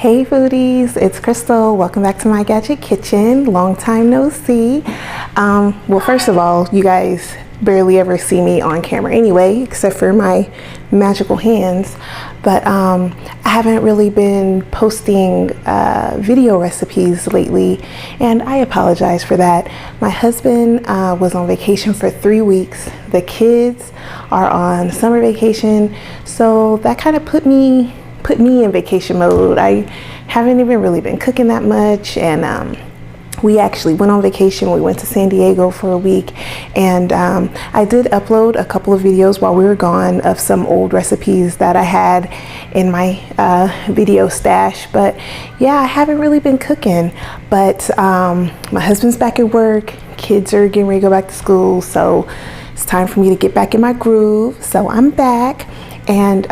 Hey foodies, it's Crystal. Welcome back to my Gadget Kitchen. Long time no see. Well, first of all, you guys barely ever see me on camera anyway, except for my magical hands. But I haven't really been posting video recipes lately, and I apologize for that. My husband was on vacation for 3 weeks. The kids are on summer vacation, so that kind of put me in vacation mode. I haven't even really been cooking that much, and we actually went on vacation. We went to San Diego for a week, and I did upload a couple of videos while we were gone of some old recipes that I had in my video stash. But yeah, I haven't really been cooking, but my husband's back at work, kids are getting ready to go back to school, so it's time for me to get back in my groove. So I'm back, and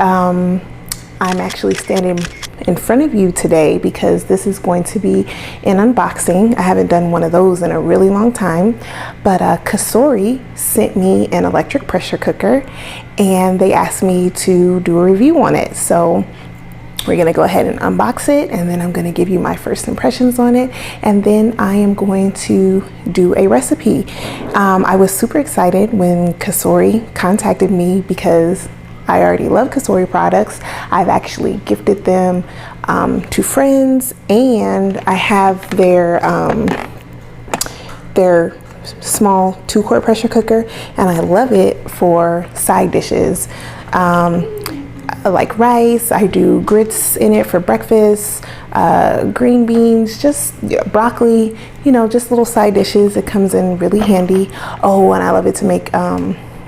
I'm actually standing in front of you today because this is going to be an unboxing. I haven't done one of those in a really long time, but Cosori sent me an electric pressure cooker and they asked me to do a review on it. So we're gonna go ahead and unbox it, and then I'm gonna give you my first impressions on it, and then I am going to do a recipe. I was super excited when Cosori contacted me because I already love Cosori products. I've actually gifted them to friends, and I have their small 2-quart pressure cooker, and I love it for side dishes. Like rice, I do grits in it for breakfast, green beans, just broccoli, you know, just little side dishes. It comes in really handy. Oh, and I love it to make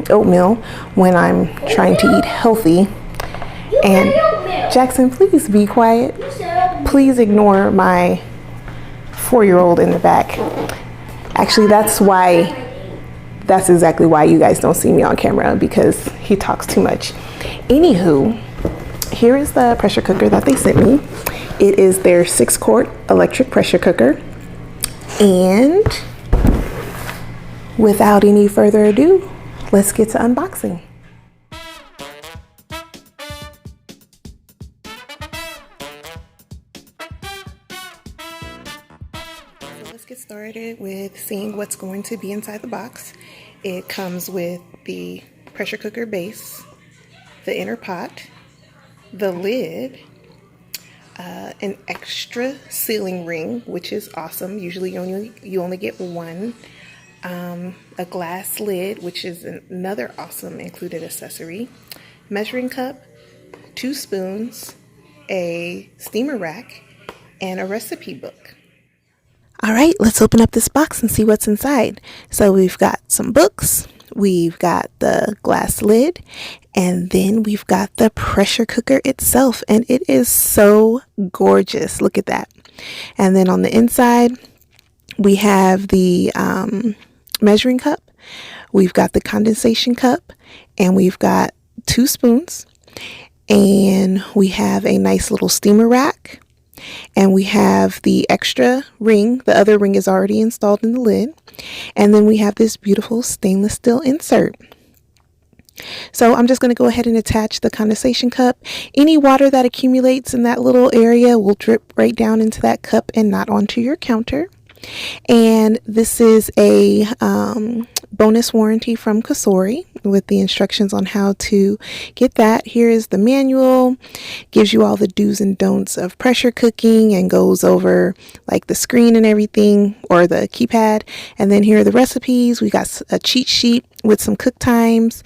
oatmeal when I'm trying to eat healthy. And Jackson, please be quiet. Please ignore my 4-year-old in the back. Actually, that's exactly why you guys don't see me on camera, because he talks too much. Anywho, here is the pressure cooker that they sent me. It is their 6-quart electric pressure cooker, and without any further ado, let's get to unboxing. So let's get started with seeing what's going to be inside the box. It comes with the pressure cooker base, the inner pot, the lid, an extra sealing ring, which is awesome. Usually you only get one. A glass lid, which is another awesome included accessory, measuring cup, 2 spoons, a steamer rack, and a recipe book. All right, let's open up this box and see what's inside. So we've got some books, we've got the glass lid, and then we've got the pressure cooker itself, and it is so gorgeous. Look at that. And then on the inside, we have the measuring cup, we've got the condensation cup, and we've got 2 spoons, and we have a nice little steamer rack, and we have the extra ring. The other ring is already installed in the lid, and then we have this beautiful stainless steel insert. So I'm just going to go ahead and attach the condensation cup. Any water that accumulates in that little area will drip right down into that cup and not onto your counter. And this is a bonus warranty from Cosori with the instructions on how to get that. Here is the manual, gives you all the do's and don'ts of pressure cooking and goes over like the screen and everything, or the keypad. And then here are the recipes. We got a cheat sheet with some cook times.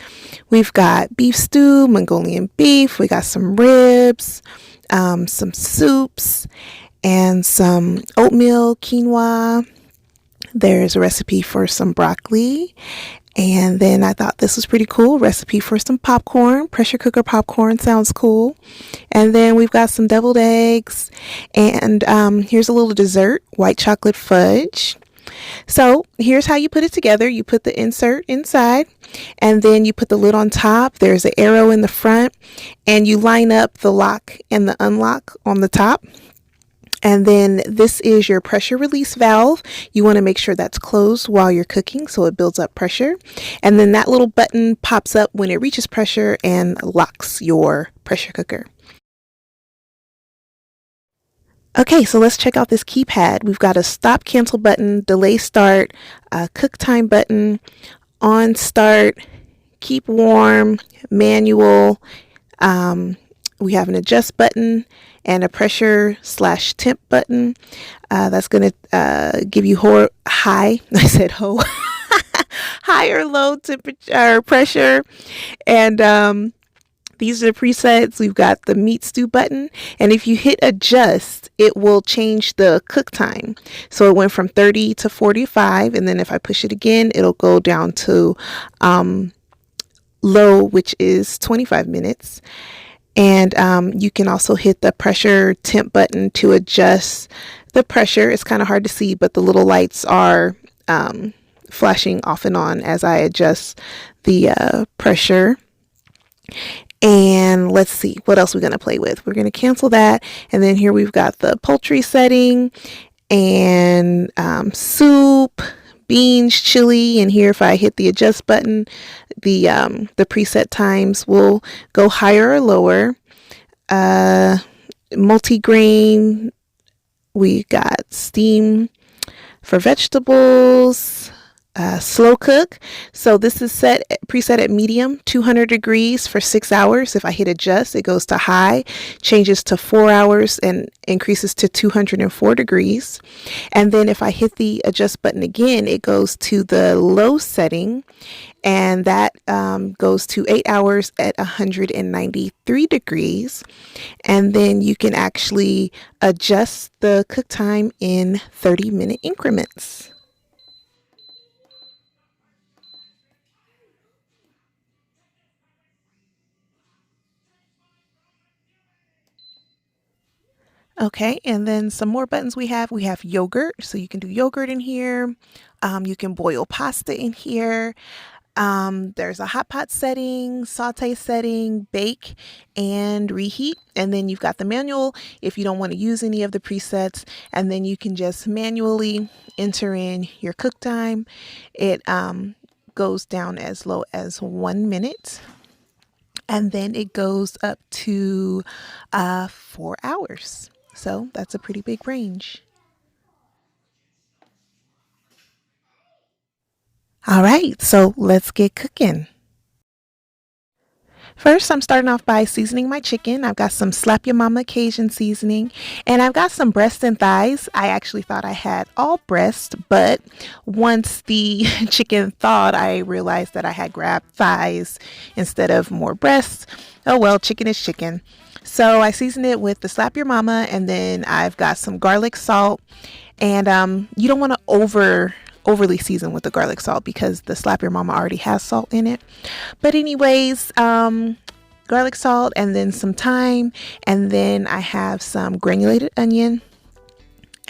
We've got beef stew, Mongolian beef. We got some ribs, some soups, and some oatmeal, quinoa. There's a recipe for some broccoli. And then I thought this was pretty cool. Recipe for some popcorn. Pressure cooker popcorn sounds cool. And then we've got some deviled eggs. And here's a little dessert, white chocolate fudge. So here's how you put it together. You put the insert inside, and then you put the lid on top. There's an arrow in the front, and you line up the lock and the unlock on the top. And then this is your pressure release valve. You want to make sure that's closed while you're cooking so it builds up pressure. And then that little button pops up when it reaches pressure and locks your pressure cooker. Okay, so let's check out this keypad. We've got a stop cancel button, delay start, a cook time button, on start, keep warm, manual. We have an adjust button and a pressure/temp button. That's going to give you high, I said ho, high or low temperature or pressure. And these are the presets. We've got the meat stew button, and if you hit adjust, it will change the cook time. So it went from 30 to 45, and then if I push it again, it'll go down to low, which is 25 minutes. And you can also hit the pressure temp button to adjust the pressure. It's kind of hard to see, but the little lights are flashing off and on as I adjust the pressure. And let's see, what else we're going to play with. We're going to cancel that. And then here we've got the poultry setting and soup, beans, chili. And here if I hit the adjust button, the preset times will go higher or lower. Multi-grain, we got steam for vegetables. Slow cook. So this is preset at medium, 200 degrees for 6 hours. If I hit adjust, it goes to high, changes to 4 hours and increases to 204 degrees. And then if I hit the adjust button again, it goes to the low setting, and that goes to 8 hours at 193 degrees. And then you can actually adjust the cook time in 30-minute increments. Okay, and then some more buttons we have. We have yogurt, so you can do yogurt in here. You can boil pasta in here. There's a hot pot setting, saute setting, bake, and reheat. And then you've got the manual if you don't want to use any of the presets. And then you can just manually enter in your cook time. It goes down as low as 1 minute. And then it goes up to 4 hours. So that's a pretty big range. All right, so let's get cooking. First, I'm starting off by seasoning my chicken. I've got some Slap Your Mama Cajun seasoning, and I've got some breast and thighs. I actually thought I had all breast, but once the chicken thawed, I realized that I had grabbed thighs instead of more breasts. Oh well, chicken is chicken. So I seasoned it with the Slap Your Mama, and then I've got some garlic salt. And you don't want to overly season with the garlic salt because the Slap Your Mama already has salt in it. But anyways, garlic salt and then some thyme, and then I have some granulated onion.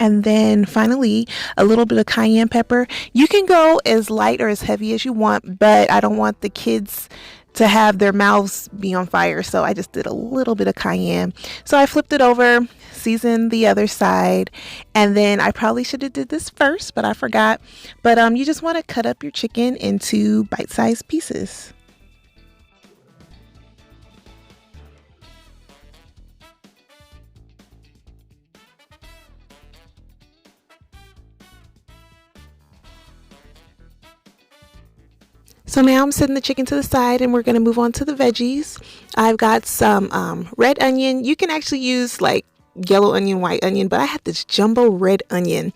And then finally, a little bit of cayenne pepper. You can go as light or as heavy as you want, but I don't want the kids to have their mouths be on fire, so I just did a little bit of cayenne. So I flipped it over, seasoned the other side, and then I probably should have did this first, but I forgot. But you just want to cut up your chicken into bite-sized pieces. So now I'm setting the chicken to the side, and we're going to move on to the veggies. I've got some red onion. You can actually use like yellow onion, white onion, but I had this jumbo red onion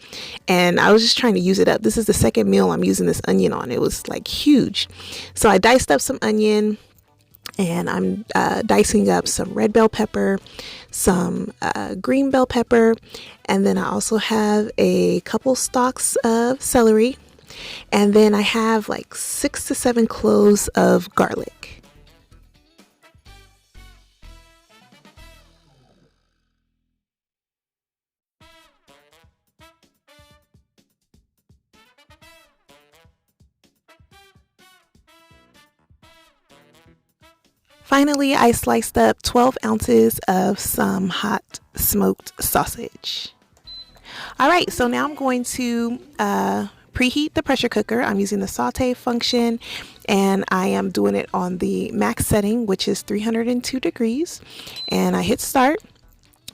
and I was just trying to use it up. This is the second meal I'm using this onion on. It was like huge. So I diced up some onion, and I'm dicing up some red bell pepper, some green bell pepper, and then I also have a couple stalks of celery. And then I have like 6 to 7 cloves of garlic. Finally, I sliced up 12 ounces of some hot smoked sausage. All right, so now I'm going to preheat the pressure cooker. I'm using the saute function, and I am doing it on the max setting, which is 302 degrees. And I hit start.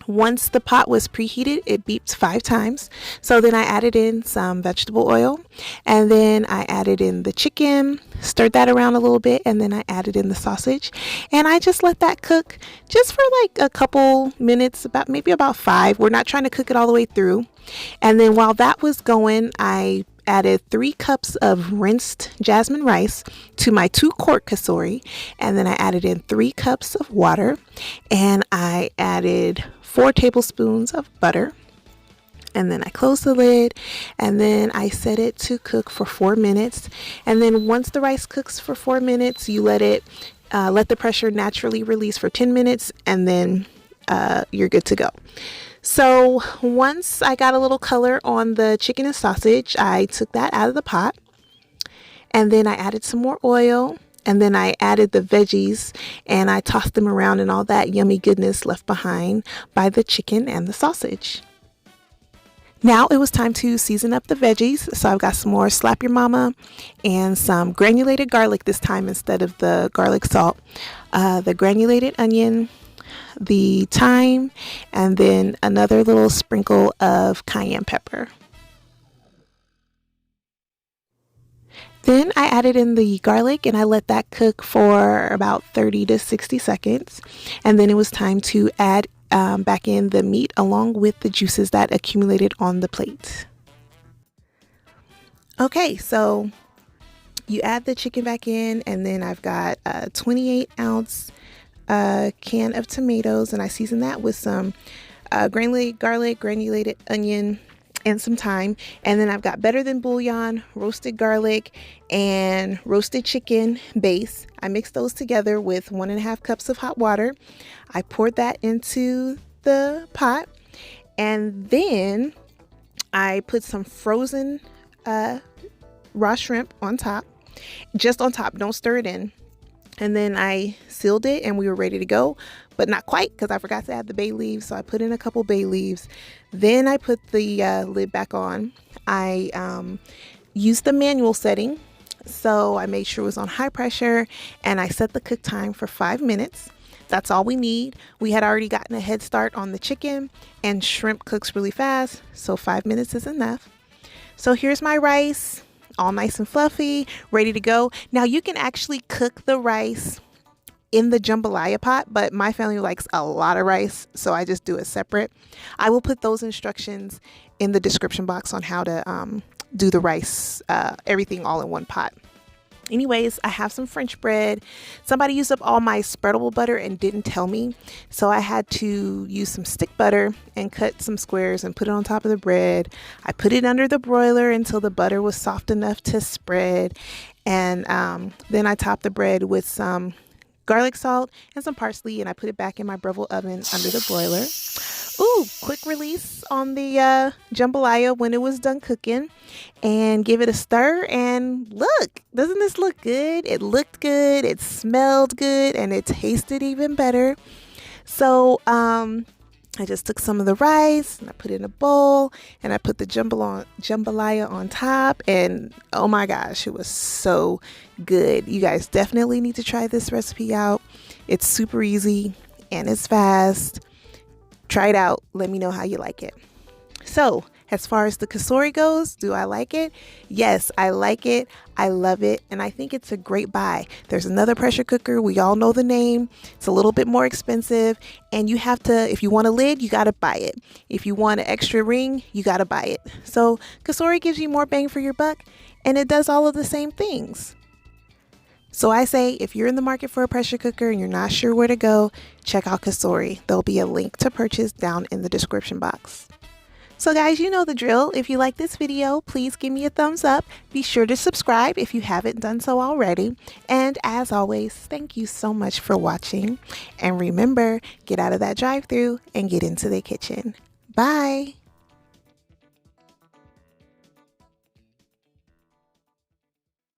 once the pot was preheated, it beeped 5 times. So then I added in some vegetable oil, and then I added in the chicken, stirred that around a little bit, and then I added in the sausage, and I just let that cook just for like a couple minutes, maybe about 5. We're not trying to cook it all the way through. And then while that was going, I added 3 cups of rinsed jasmine rice to my 2-quart Cosori, and then I added in 3 cups of water, and I added 4 tablespoons of butter, and then I closed the lid, and then I set it to cook for 4 minutes. And then once the rice cooks for 4 minutes, you let the pressure naturally release for 10 minutes, and then you're good to go. So once I got a little color on the chicken and sausage, I took that out of the pot, and then I added some more oil, and then I added the veggies, and I tossed them around, and all that yummy goodness left behind by the chicken and the sausage. Now it was time to season up the veggies. So I've got some more Slap Your Mama and some granulated garlic this time instead of the garlic salt, the granulated onion, the thyme, and then another little sprinkle of cayenne pepper. Then I added in the garlic, and I let that cook for about 30 to 60 seconds. And then it was time to add back in the meat along with the juices that accumulated on the plate. Okay, so you add the chicken back in, and then I've got a 28-ounce can of tomatoes, and I season that with some granulated garlic, granulated onion, and some thyme. And then I've got better than bouillon, roasted garlic, and roasted chicken base. I mixed those together with 1.5 cups of hot water. I poured that into the pot, and then I put some frozen raw shrimp on top, just on top, don't stir it in. And then I sealed it, and we were ready to go, but not quite, because I forgot to add the bay leaves. So I put in a couple bay leaves. Then I put the lid back on. I used the manual setting. So I made sure it was on high pressure, and I set the cook time for 5 minutes. That's all we need. We had already gotten a head start on the chicken, and shrimp cooks really fast. So 5 minutes is enough. So here's my rice, all nice and fluffy, ready to go. Now you can actually cook the rice in the jambalaya pot, but my family likes a lot of rice, so I just do it separate. I will put those instructions in the description box on how to do the rice, everything all in one pot. Anyways, I have some French bread. Somebody used up all my spreadable butter and didn't tell me, so I had to use some stick butter and cut some squares and put it on top of the bread. I put it under the broiler until the butter was soft enough to spread, and then I topped the bread with some garlic salt and some parsley, and I put it back in my Breville oven under the broiler. Ooh, quick release on the jambalaya when it was done cooking, and give it a stir, and look, doesn't this look good? It looked good, it smelled good, and it tasted even better. So I just took some of the rice and I put it in a bowl, and I put the jambalaya on top, and oh my gosh, it was so good. You guys definitely need to try this recipe out. It's super easy and it's fast. Try it out. Let me know how you like it. So as far as the Cosori goes, do I like it? Yes, I like it. I love it. And I think it's a great buy. There's another pressure cooker. We all know the name. It's a little bit more expensive. And you have to, if you want a lid, you got to buy it. If you want an extra ring, you got to buy it. So Cosori gives you more bang for your buck, and it does all of the same things. So I say, if you're in the market for a pressure cooker and you're not sure where to go, check out Cosori. There'll be a link to purchase down in the description box. So guys, you know the drill. If you like this video, please give me a thumbs up. Be sure to subscribe if you haven't done so already. And as always, thank you so much for watching. And remember, get out of that drive-thru and get into the kitchen. Bye.